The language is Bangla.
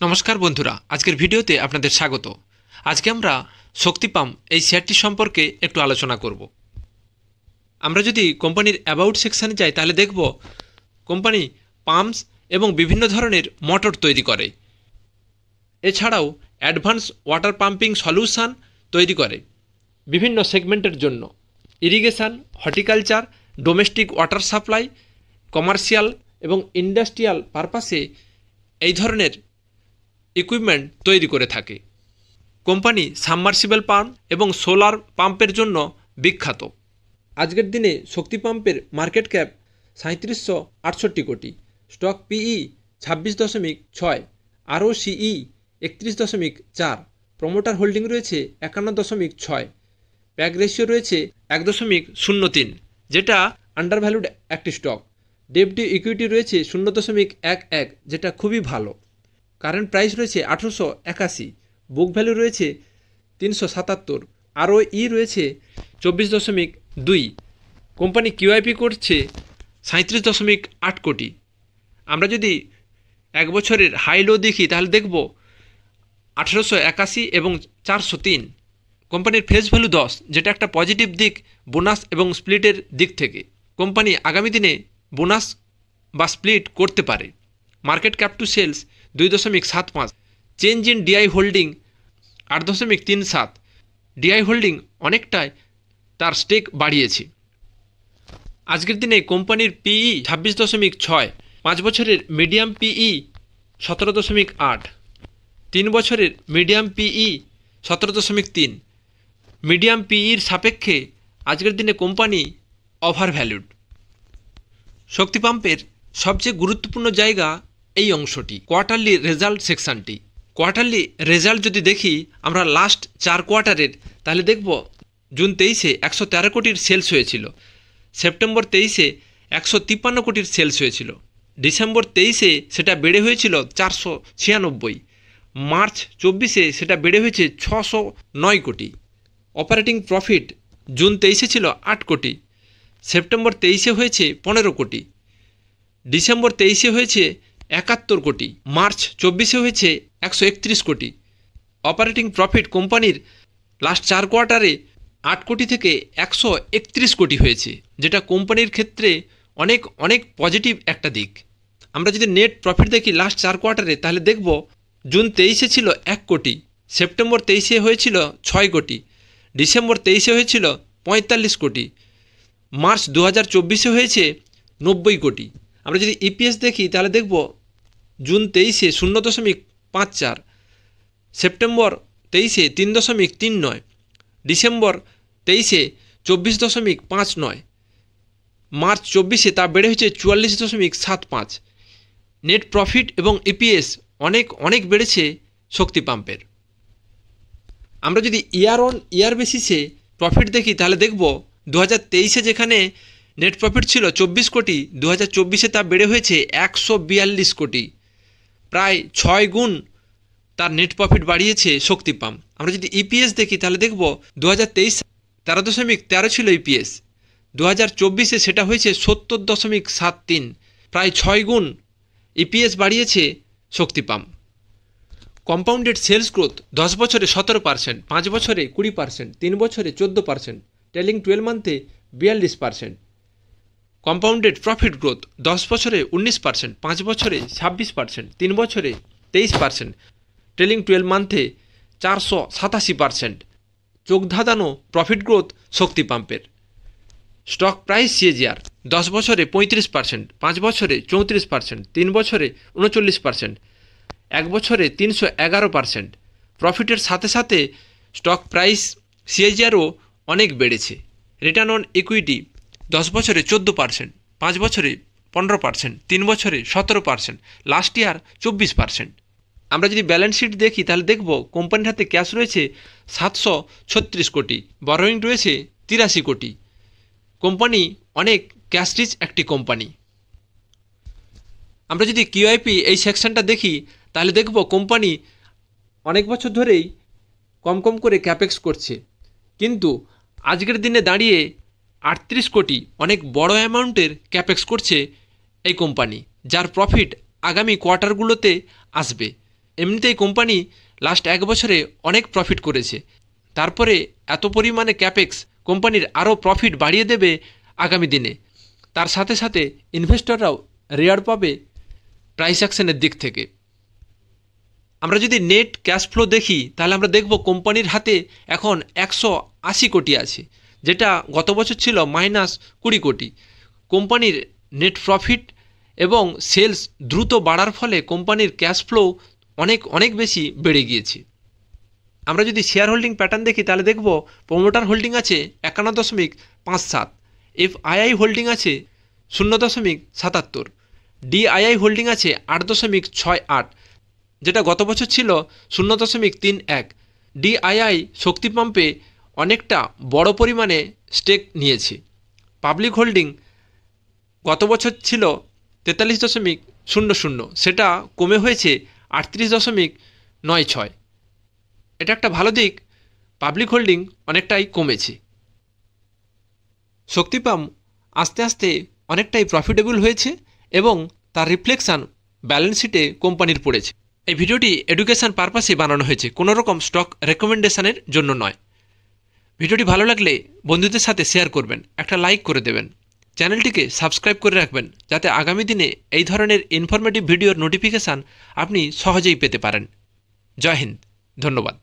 নমস্কার বন্ধুরা, আজকের ভিডিওতে আপনাদের স্বাগত। আজকে আমরা শক্তি পাম্প এই শেয়ারটি সম্পর্কে একটু আলোচনা করব। আমরা যদি কোম্পানির অ্যাবাউট সেকশানে যাই তাহলে দেখব কোম্পানি পাম্পস এবং বিভিন্ন ধরনের মোটর তৈরি করে। এছাড়াও অ্যাডভান্স ওয়াটার পাম্পিং সলিউশন তৈরি করে বিভিন্ন সেগমেন্টের জন্য: irrigation, horticulture, domestic water supply, commercial এবং ইন্ডাস্ট্রিয়াল পারপাসে এই ধরনের ইকুইপমেন্ট তৈরি করে থাকে। কোম্পানি সাবমার্সিবল পাম্প এবং সোলার পাম্পের জন্য বিখ্যাত। আজকের দিনে শক্তি পাম্পের মার্কেট ক্যাপ 3768 কোটি, স্টক পিই 26.6, আরওসিই 31.4, প্রমোটার হোল্ডিং রয়েছে 51.6, প্যাগ রেশিও রয়েছে 1.03, যেটা আন্ডার ভ্যালুড একটি স্টক। ডেট টু ইকুইটি রয়েছে 0.11, যেটা খুবই ভালো। কারেন্ট প্রাইস রয়েছে 1881, বুক ভ্যালু রয়েছে 377, আরওই রয়েছে 24.2। কোম্পানি কিউআইপি করছে 37.8 কোটি। আমরা যদি এক বছরের হাই লো দেখি তাহলে দেখব 1881 এবং 403। কোম্পানির ফেস ভ্যালু 10, যেটা একটা পজিটিভ দিক বোনাস এবং স্প্লিটের দিক থেকে। কোম্পানি আগামী দিনে বোনাস বা স্প্লিট করতে পারে। Market cap to sales 2.75, change in DI holding 8.37। DI holding অনেকটাই তার স্টেক বাড়িয়েছে। আজকের দিনে কোম্পানির পিই 26.6, 5 বছরের মিডিয়াম পিই 17.8, 3 বছরের মিডিয়াম পিই 17.3। মিডিয়াম পিইর সাপেক্ষে আজকের দিনে কোম্পানি ওভার ভ্যালুড। শক্তি পাম্পের সবচেয়ে গুরুত্বপূর্ণ জায়গা এই অংশটি, কোয়ার্টারলি রেজাল্ট সেকশনটি। কোয়ার্টারলি রেজাল্ট যদি দেখি আমরা লাস্ট 4 কোয়ার্টারের, তাহলে দেখব জুন 23-এ 113 কোটির সেলস হয়েছিল, সেপ্টেম্বর 23-এ 153 কোটির সেলস হয়েছিল, ডিসেম্বর 23-এ সেটা বেড়ে হয়েছিল 496, মার্চ 24-এ সেটা বেড়ে হয়েছে 609 কোটি। অপারেটিং প্রফিট জুন 23-এ ছিল 8 কোটি, সেপ্টেম্বর 23-এ হয়েছে 15 কোটি, ডিসেম্বর 23-এ হয়েছে 71 কোটি, মার্চ 24-এ হয়েছে 131 কোটি। অপারেটিং প্রফিট কোম্পানির লাস্ট 4 কোয়ার্টারে 8 কোটি থেকে 131 কোটি হয়েছে, যেটা কোম্পানির ক্ষেত্রে অনেক পজিটিভ একটা দিক। আমরা যদি নেট প্রফিট দেখি লাস্ট 4 কোয়ার্টারে, তাহলে দেখব জুন 23-এ ছিল 1 কোটি, সেপ্টেম্বর 23-এ হয়েছিল 6 কোটি, ডিসেম্বর 23-এ হয়েছিল 45 কোটি, মার্চ 2024-এ হয়েছে 90 কোটি। আমরা যদি ইপিএস দেখি তাহলে দেখব জুন 23-এ 0.54, সেপ্টেম্বর 23-এ 3.39, ডিসেম্বর 23-এ 24.59, মার্চ 24-এ তা বেড়ে হয়েছে 44.75। নেট প্রফিট এবং ইপিএস অনেক বেড়েছে শক্তি পাম্পের। আমরা যদি ইয়ার অন ইয়ার বেসিসে প্রফিট দেখি তাহলে দেখব 2023-এ যেখানে নেট প্রফিট ছিল 24 কোটি, 2024-এ তা বেড়ে হয়েছে 142 কোটি, প্রায় 6 গুণ তার নেট প্রফিট বাড়িয়েছে শক্তি পাম্প। আমরা যদি ইপিএস দেখি তাহলে দেখব 2023 13.13 ছিল ইপিএস, 2024-এ সেটা হয়েছে 70.73, প্রায় 6 গুণ ইপিএস বাড়িয়েছে শক্তি পাম্প। কম্পাউন্ডেড সেলস গ্রোথ 10 বছরে 17%, 5 বছরে 20%, 3 বছরে 14%, ট্রেলিং 12 মান্থে 42%। কম্পাউন্ডেড প্রফিট গ্রোথ 10 বছরে 19%, 5 বছরে 26%, 3 বছরে 23%, ট্রেলিং 12 মান্থে 487%। চোখ ধাঁধানো প্রফিট গ্রোথ শক্তি পাম্পের। স্টক প্রাইস সিএজিআর 10 বছরে 35%, 5 বছরে 34%, 3 বছরে 39%, 1 বছরে 311%। প্রফিটের সাথে সাথে স্টক প্রাইস সিএজিআরও অনেক বেড়েছে। রিটার্ন অন ইকুইটি 10 বছরে 14%, 5 বছরে 15%, 3 বছরে 17%, লাস্ট ইয়ার 24%। আমরা যদি ব্যালেন্স শিট দেখি তাহলে দেখব কোম্পানির হাতে ক্যাশ রয়েছে 736 কোটি, বরোয়িং রয়েছে 83 কোটি। কোম্পানি অনেক ক্যাশ রিচ একটি কোম্পানি। আমরা যদি কিউআইপি এই সেকশনটা দেখি তাহলে দেখব কোম্পানি অনেক বছর ধরেই কম করে ক্যাপেক্স করছে, কিন্তু আজকের দিনে দাঁড়িয়ে 38 কোটি অনেক বড় অ্যামাউন্টের ক্যাপেক্স করছে এই কোম্পানি, যার প্রফিট আগামী কোয়ার্টারগুলোতে আসবে। এমনিতেই কোম্পানি লাস্ট 1 বছরে অনেক প্রফিট করেছে, তারপরে এত পরিমাণে ক্যাপেক্স কোম্পানির আরও প্রফিট বাড়িয়ে দেবে আগামী দিনে। তার সাথে সাথে ইনভেস্টররাও রেয়ার পাবে প্রাইস অ্যাকশনের দিক থেকে। আমরা যদি নেট ক্যাশ ফ্লো দেখি তাহলে আমরা দেখব কোম্পানির হাতে এখন 180 কোটি আছে, যেটা গত বছর ছিল -20 কোটি। কোম্পানির নেট প্রফিট এবং সেলস দ্রুত বাড়ার ফলে কোম্পানির ক্যাশ ফ্লো অনেক বেশি বেড়ে গিয়েছে। আমরা যদি শেয়ার হোল্ডিং প্যাটার্ন দেখি তাহলে দেখব প্রোমোটার হোল্ডিং আছে 51.57, এফআইআই হোল্ডিং আছে 0.77, ডিআইআই হোল্ডিং আছে 8.68, যেটা গত বছর ছিল 0.31। ডিআইআই শক্তি পাম্পে অনেকটা বড় পরিমাণে স্টেক নিয়েছে। পাবলিক হোল্ডিং গত বছর ছিল 43.00, সেটা কমে হয়েছে 38.96। এটা একটা ভালো দিক, পাবলিক হোল্ডিং অনেকটাই কমেছে। শক্তি পাম্প আস্তে আস্তে অনেকটাই প্রফিটেবল হয়েছে এবং তার রিফ্লেকশান ব্যালেন্স শিটে কোম্পানির পড়েছে। এই ভিডিওটি এডুকেশন পারপাসে বানানো হয়েছে, কোনো রকম স্টক রেকমেন্ডেশনের জন্য নয়। ভিডিওটি ভালো লাগলে বন্ধুদের সাথে শেয়ার করবেন, একটা লাইক করে দেবেন, চ্যানেলটিকে সাবস্ক্রাইব করে রাখবেন যাতে আগামী দিনে এই ধরনের ইনফরমেটিভ ভিডিওর নোটিফিকেশান আপনি সহজেই পেতে পারেন। জয় হিন্দ, ধন্যবাদ।